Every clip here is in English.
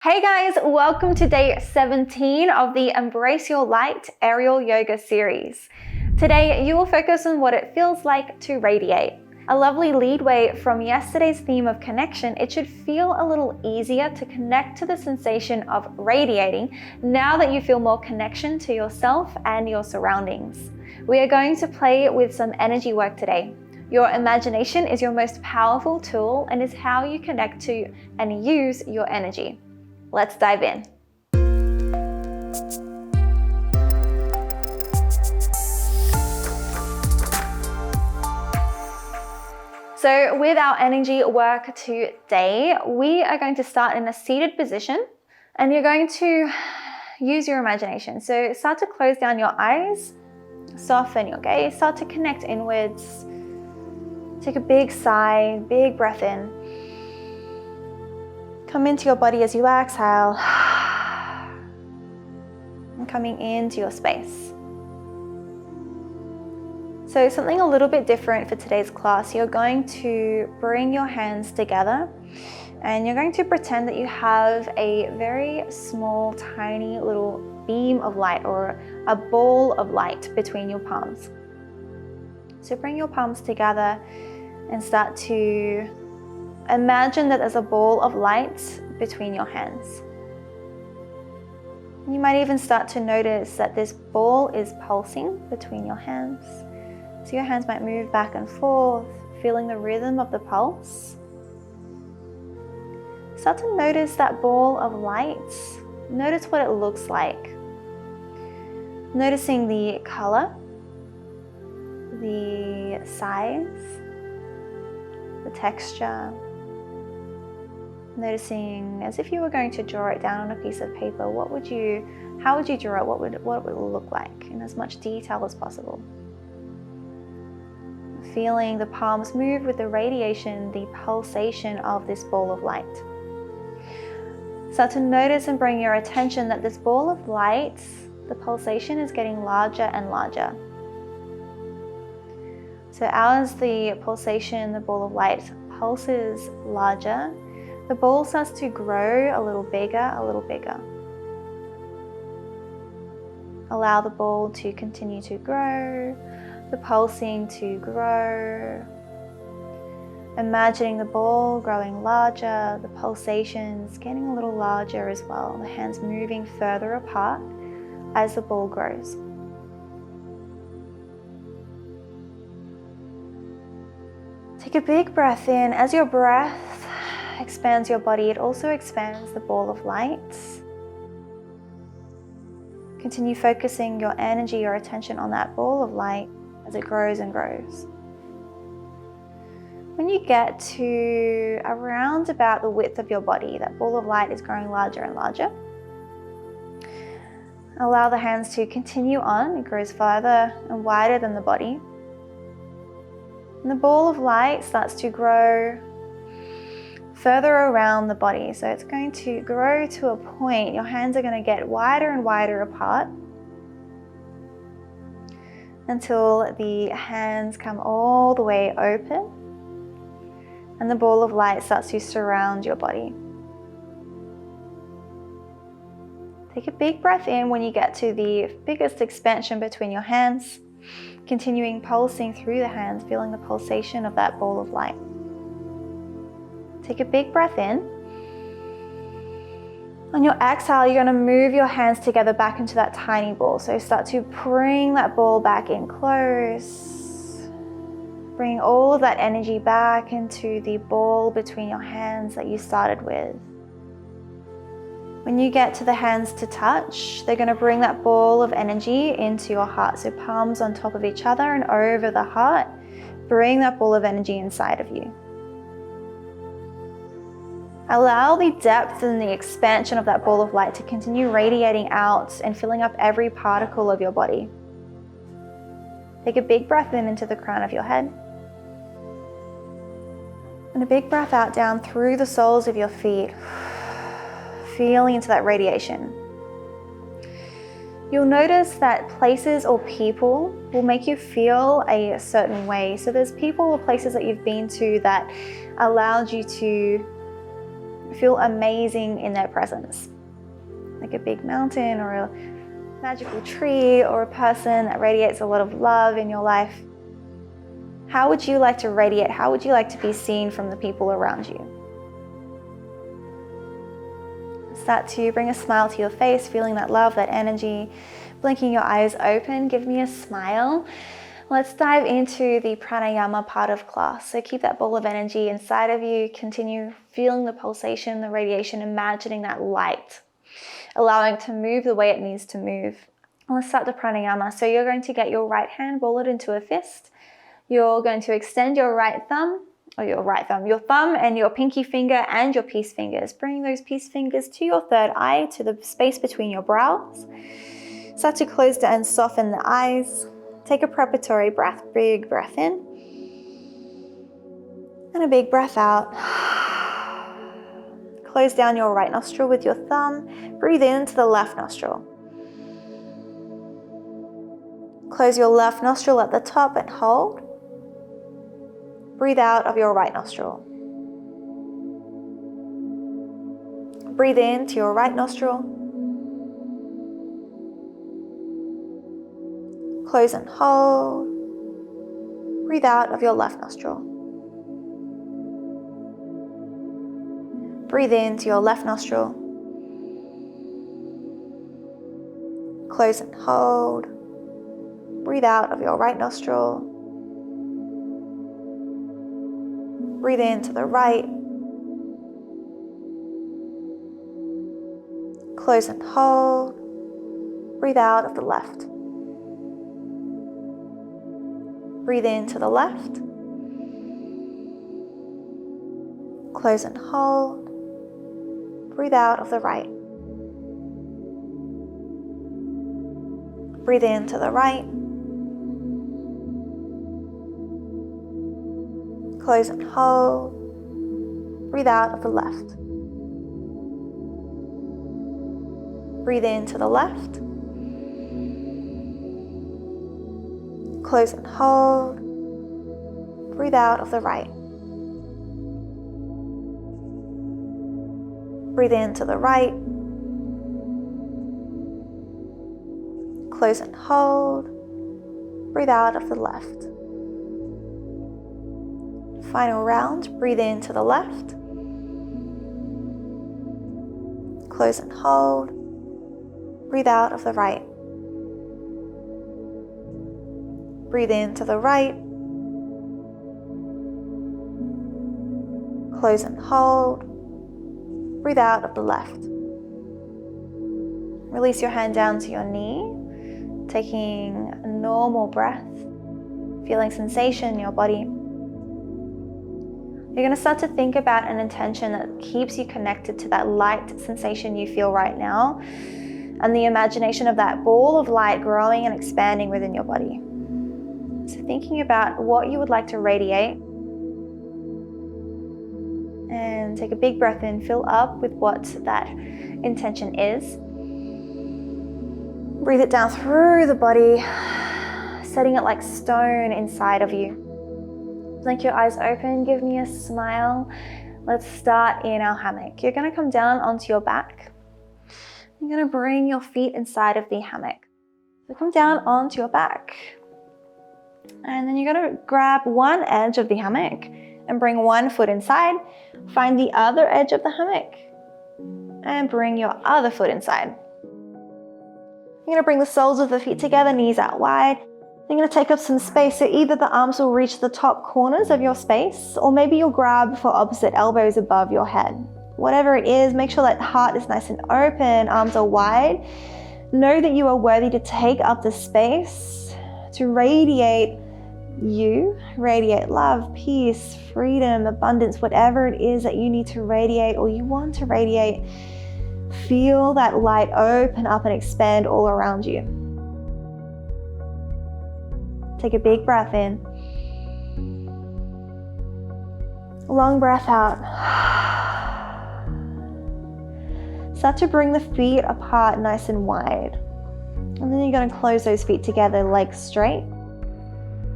Hey guys, welcome to day 17 of the Embrace Your Light Aerial Yoga series. Today, you will focus on what it feels like to radiate. A lovely leadway from yesterday's theme of connection, it should feel a little easier to connect to the sensation of radiating now that you feel more connection to yourself and your surroundings. We are going to play with some energy work today. Your imagination is your most powerful tool and is how you connect to and use your energy. Let's dive in. So with our energy work today, we are going to start in a seated position and you're going to use your imagination. So start to close down your eyes, soften your gaze, start to connect inwards. Take a big sigh, big breath in. Come into your body as you exhale and coming into your space. So something a little bit different for today's class, you're going to bring your hands together and you're going to pretend that you have a very small, tiny little beam of light or a ball of light between your palms. So bring your palms together and start to imagine that there's a ball of light between your hands. You might even start to notice that this ball is pulsing between your hands. So your hands might move back and forth, feeling the rhythm of the pulse. Start to notice that ball of light. Notice what it looks like. Noticing the color, the size, the texture. Noticing as if you were going to draw it down on a piece of paper, how would you draw it? What would it look like in as much detail as possible? Feeling the palms move with the radiation, the pulsation of this ball of light. Start to notice and bring your attention that this ball of light, the pulsation is getting larger and larger. So as the pulsation, the ball of light pulses larger, the ball starts to grow a little bigger, a little bigger. Allow the ball to continue to grow, the pulsing to grow. Imagining the ball growing larger, the pulsations getting a little larger as well, the hands moving further apart as the ball grows. Take a big breath in. As your breath expands your body, it also expands the ball of light. Continue focusing your energy, your attention on that ball of light as it grows and grows. When you get to around about the width of your body, that ball of light is growing larger and larger. Allow the hands to continue on. It grows farther and wider than the body. And the ball of light starts to grow further around the body. So it's going to grow to a point, your hands are going to get wider and wider apart until the hands come all the way open and the ball of light starts to surround your body. Take a big breath in when you get to the biggest expansion between your hands, continuing pulsing through the hands, feeling the pulsation of that ball of light. Take a big breath in. On your exhale, you're going to move your hands together back into that tiny ball. So start to bring that ball back in close. Bring all of that energy back into the ball between your hands that you started with. When you get to the hands to touch, they're going to bring that ball of energy into your heart. So palms on top of each other and over the heart. Bring that ball of energy inside of you. Allow the depth and the expansion of that ball of light to continue radiating out and filling up every particle of your body. Take a big breath in into the crown of your head. And a big breath out down through the soles of your feet, feeling into that radiation. You'll notice that places or people will make you feel a certain way. So there's people or places that you've been to that allowed you to feel amazing in their presence. Like a big mountain or a magical tree or a person that radiates a lot of love in your life. How would you like to radiate? How would you like to be seen from the people around you? Start to bring a smile to your face, feeling that love, that energy. Blinking your eyes open, give me a smile. Let's dive into the pranayama part of class. So keep that ball of energy inside of you. Continue feeling the pulsation, the radiation, imagining that light, allowing it to move the way it needs to move. Let's start the pranayama. So you're going to get your right hand, roll it into a fist. You're going to extend your thumb and your pinky finger and your peace fingers. Bring those peace fingers to your third eye, to the space between your brows. Start to close down and soften the eyes. Take a preparatory breath, big breath in. And a big breath out. Close down your right nostril with your thumb. Breathe into the left nostril. Close your left nostril at the top and hold. Breathe out of your right nostril. Breathe into your right nostril. Close and hold. Breathe out of your left nostril. Breathe into your left nostril. Close and hold. Breathe out of your right nostril. Breathe into the right. Close and hold. Breathe out of the left. Breathe into the left. Close and hold. Breathe out of the right. Breathe into the right. Close and hold. Breathe out of the left. Breathe into the left. Close and hold. Breathe out of the right. Breathe into the right. Close and hold. Breathe out of the left. Final round. Breathe into the left. Close and hold. Breathe out of the right. Breathe into the right. Close and hold. Breathe out of the left. Release your hand down to your knee, taking a normal breath, feeling sensation in your body. You're going to start to think about an intention that keeps you connected to that light sensation you feel right now, and the imagination of that ball of light growing and expanding within your body. So thinking about what you would like to radiate, and take a big breath in, fill up with what that intention is. Breathe it down through the body, setting it like stone inside of you. Blink your eyes open, give me a smile. Let's start in our hammock. You're going to come down onto your back. You're going to bring your feet inside of the hammock. So come down onto your back. And then you're going to grab one edge of the hammock and bring one foot inside. Find the other edge of the hammock and bring your other foot inside. You're going to bring the soles of the feet together, knees out wide. You're going to take up some space, so either the arms will reach the top corners of your space, or maybe you'll grab for opposite elbows above your head. Whatever it is, make sure that heart is nice and open, arms are wide. Know that you are worthy to take up the space to radiate you, radiate love, peace, freedom, abundance, whatever it is that you need to radiate or you want to radiate. Feel that light open up and expand all around you. Take a big breath in. Long breath out. Start to bring the feet apart nice and wide. And then you're going to close those feet together, legs straight.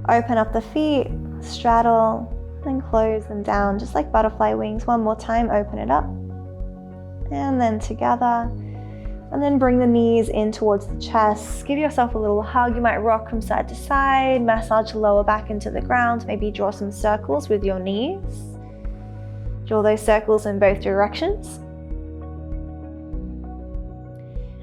Open up the feet, straddle, and close them down, just like butterfly wings. One more time, open it up. and then together. And then bring the knees in towards the chest. Give yourself a little hug. You might rock from side to side, massage the lower back into the ground, maybe draw some circles with your knees. Draw those circles in both directions.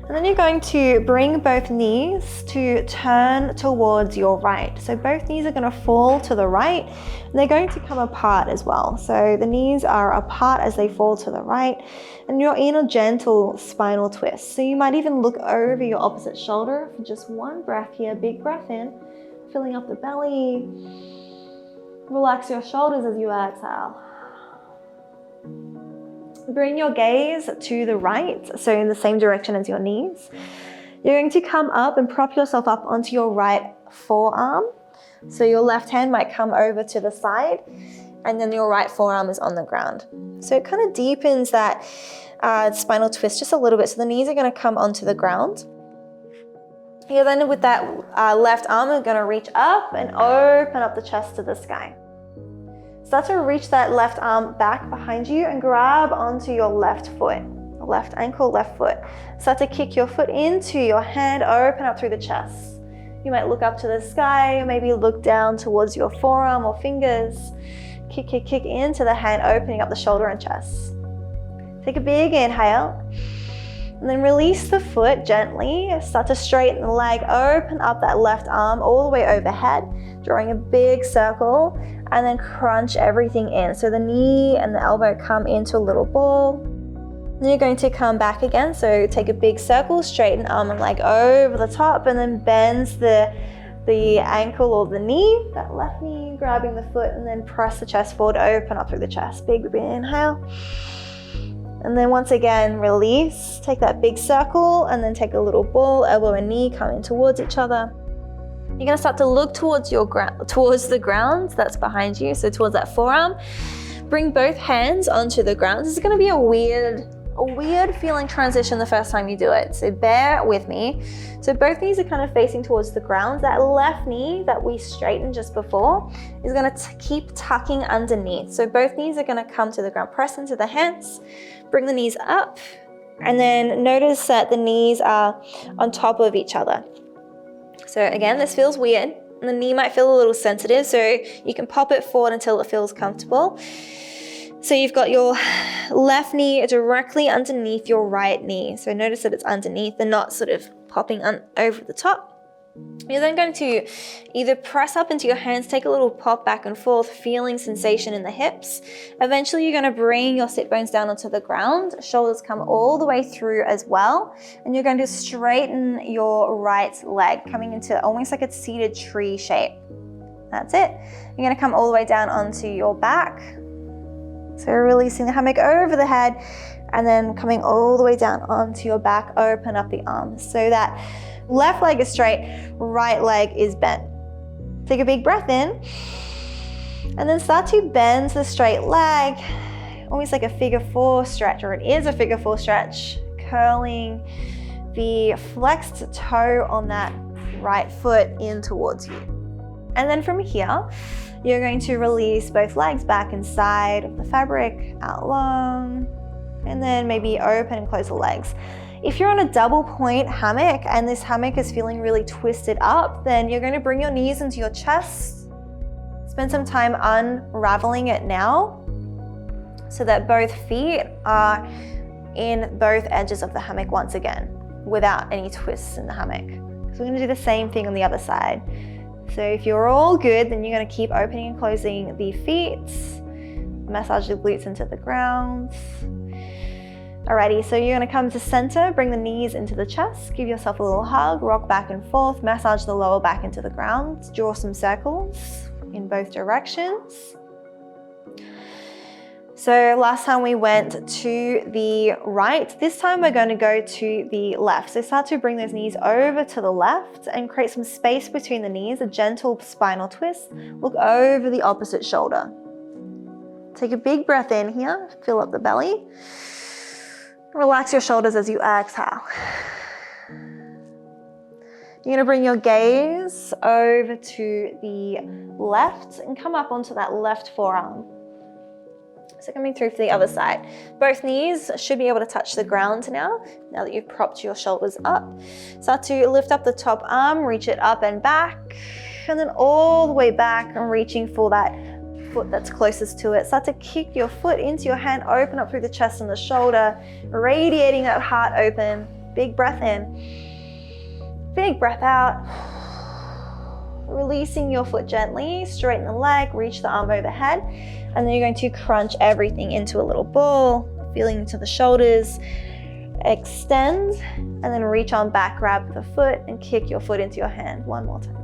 And then you're going to bring both knees to turn towards your right. So both knees are going to fall to the right, and they're going to come apart as well. So the knees are apart as they fall to the right, and you're in a gentle spinal twist. So you might even look over your opposite shoulder for just one breath here. Big breath in, filling up the belly. Relax your shoulders as you exhale. Bring your gaze to the right, so in the same direction as your knees. You're going to come up and prop yourself up onto your right forearm. So your left hand might come over to the side, and then your right forearm is on the ground. So it kind of deepens that spinal twist just a little bit. So the knees are going to come onto the ground. You're then with that left arm, are going to reach up and open up the chest to the sky. Start to reach that left arm back behind you and grab onto your left foot, left ankle, left foot. Start to kick your foot into your hand, open up through the chest. You might look up to the sky, maybe look down towards your forearm or fingers. Kick, kick, kick into the hand, opening up the shoulder and chest. Take a big inhale. And then release the foot gently. Start to straighten the leg, open up that left arm all the way overhead, drawing a big circle, and then crunch everything in. So the knee and the elbow come into a little ball. Then you're going to come back again. So take a big circle, straighten arm and leg over the top, and then bends the ankle or the knee, that left knee, grabbing the foot, and then press the chest forward, open up through the chest. Big inhale. And then once again, release, take that big circle, and then take a little ball, elbow and knee coming towards each other. You're gonna start to look towards the ground that's behind you, so towards that forearm. Bring both hands onto the ground. This is gonna be a weird feeling transition the first time you do it, so bear with me. So both knees are kind of facing towards the ground. That left knee that we straightened just before is gonna keep tucking underneath. So both knees are gonna come to the ground, press into the hands, bring the knees up, and then notice that the knees are on top of each other. So again, this feels weird. The knee might feel a little sensitive, so you can pop it forward until it feels comfortable. So you've got your left knee directly underneath your right knee. So notice that it's underneath and not sort of popping over the top. You're then going to either press up into your hands, take a little pop back and forth, feeling sensation in the hips. Eventually you're going to bring your sit bones down onto the ground, shoulders come all the way through as well, and you're going to straighten your right leg, coming into almost like a seated tree shape. That's it. You're going to come all the way down onto your back. So releasing the hammock over the head, and then coming all the way down onto your back, open up the arms so that left leg is straight, right leg is bent. Take a big breath in, and then start to bend the straight leg, almost like a figure four stretch, or it is a figure four stretch, curling the flexed toe on that right foot in towards you. And then from here, you're going to release both legs back inside of the fabric, out long, and then maybe open and close the legs. If you're on a double point hammock and this hammock is feeling really twisted up, then you're going to bring your knees into your chest. Spend some time unraveling it now so that both feet are in both edges of the hammock once again, without any twists in the hammock. So we're going to do the same thing on the other side. So if you're all good, then you're going to keep opening and closing the feet, massage the glutes into the ground. Alrighty, so you're going to come to center, bring the knees into the chest, give yourself a little hug, rock back and forth, massage the lower back into the ground, draw some circles in both directions. So last time we went to the right, this time we're going to go to the left. So start to bring those knees over to the left and create some space between the knees, a gentle spinal twist. Look over the opposite shoulder. Take a big breath in here, fill up the belly. Relax your shoulders as you exhale. You're going to bring your gaze over to the left and come up onto that left forearm. So coming through for the other side. Both knees should be able to touch the ground now that you've propped your shoulders up. Start to lift up the top arm, reach it up and back, and then all the way back and reaching for that foot that's closest to it. Start to kick your foot into your hand, open up through the chest and the shoulder, radiating that heart open. Big breath in, big breath out. Releasing your foot gently, straighten the leg, reach the arm overhead, and then you're going to crunch everything into a little ball, feeling into the shoulders, extend, and then reach on back, grab the foot and kick your foot into your hand. One more time.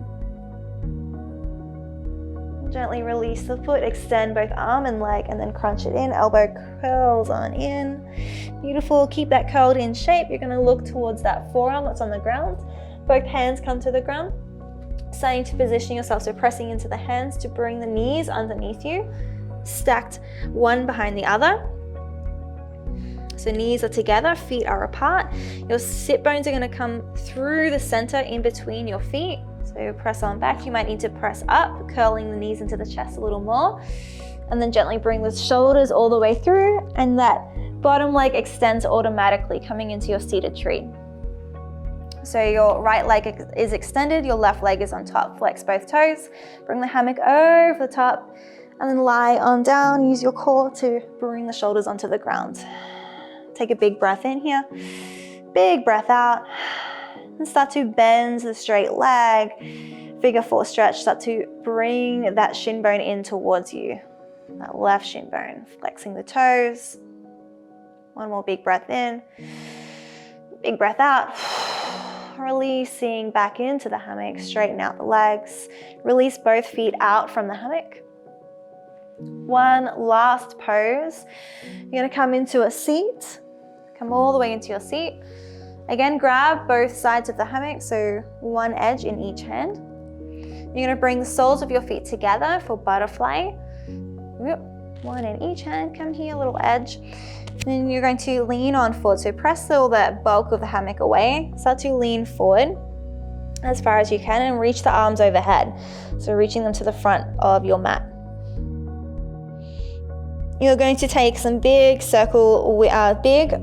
Gently release the foot, extend both arm and leg, and then crunch it in, elbow curls on in. Beautiful, keep that curled in shape. You're gonna look towards that forearm that's on the ground. Both hands come to the ground. Starting to position yourself, so pressing into the hands to bring the knees underneath you, stacked one behind the other. So knees are together, feet are apart. Your sit bones are going to come through the center in between your feet. So press on back. You might need to press up, curling the knees into the chest a little more. And then gently bring the shoulders all the way through, and that bottom leg extends automatically, coming into your seated tree. So your right leg is extended, your left leg is on top. Flex both toes, bring the hammock over the top, and then lie on down. Use your core to bring the shoulders onto the ground. Take a big breath in here, big breath out, and start to bend the straight leg. Figure 4 stretch, start to bring that shin bone in towards you. That left shin bone, flexing the toes. One more big breath in, big breath out. Releasing back into the hammock, straighten out the legs. Release both feet out from the hammock. One last pose. You're gonna come into a seat. Come all the way into your seat. Again, grab both sides of the hammock, so one edge in each hand. You're gonna bring the soles of your feet together for butterfly. One in each hand, come here, little edge. Then you're going to lean on forward. So press all the bulk of the hammock away. Start to lean forward as far as you can and reach the arms overhead. So reaching them to the front of your mat. You're going to take some big circle, big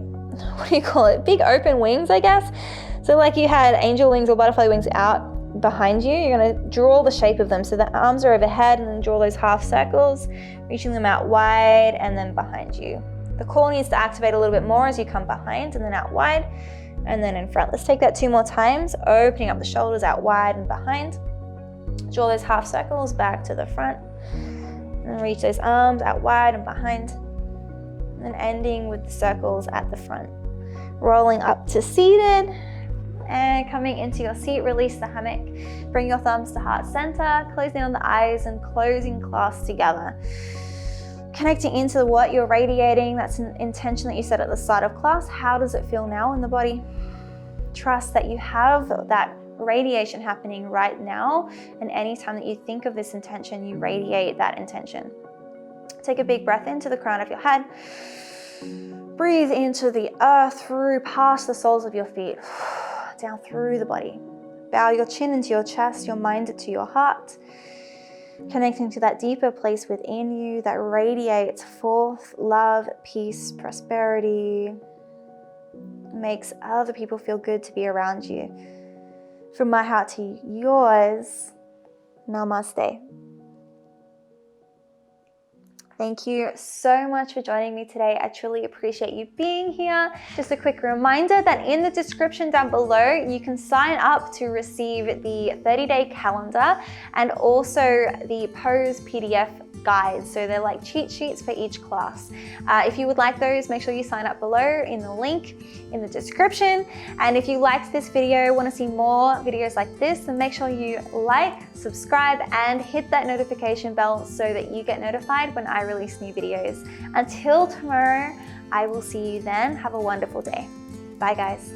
open wings, I guess. So like you had angel wings or butterfly wings out behind you, you're going to draw the shape of them. So the arms are overhead, and then draw those half circles, reaching them out wide and then behind you. The core needs to activate a little bit more as you come behind, and then out wide and then in front. Let's take that 2 more times, opening up the shoulders out wide and behind. Draw those half circles back to the front, and reach those arms out wide and behind, and then ending with the circles at the front. Rolling up to seated, and coming into your seat, release the hammock. Bring your thumbs to heart center, closing on the eyes and closing class together. Connecting into what you're radiating, that's an intention that you set at the start of class. How does it feel now in the body? Trust that you have that radiation happening right now, and anytime that you think of this intention, you radiate that intention. Take a big breath into the crown of your head. Breathe into the earth through past the soles of your feet, down through the body. Bow your chin into your chest, your mind to your heart. Connecting to that deeper place within you that radiates forth love, peace, prosperity, makes other people feel good to be around you. From my heart to yours, namaste. Thank you so much for joining me today. I truly appreciate you being here. Just a quick reminder that in the description down below, you can sign up to receive the 30-day calendar and also the pose PDF guides. So they're like cheat sheets for each class. If you would like those, make sure you sign up below in the link in the description. And if you liked this video, want to see more videos like this, then make sure you like, subscribe, and hit that notification bell so that you get notified when I release new videos. Until tomorrow, I will see you then. Have a wonderful day. Bye, guys.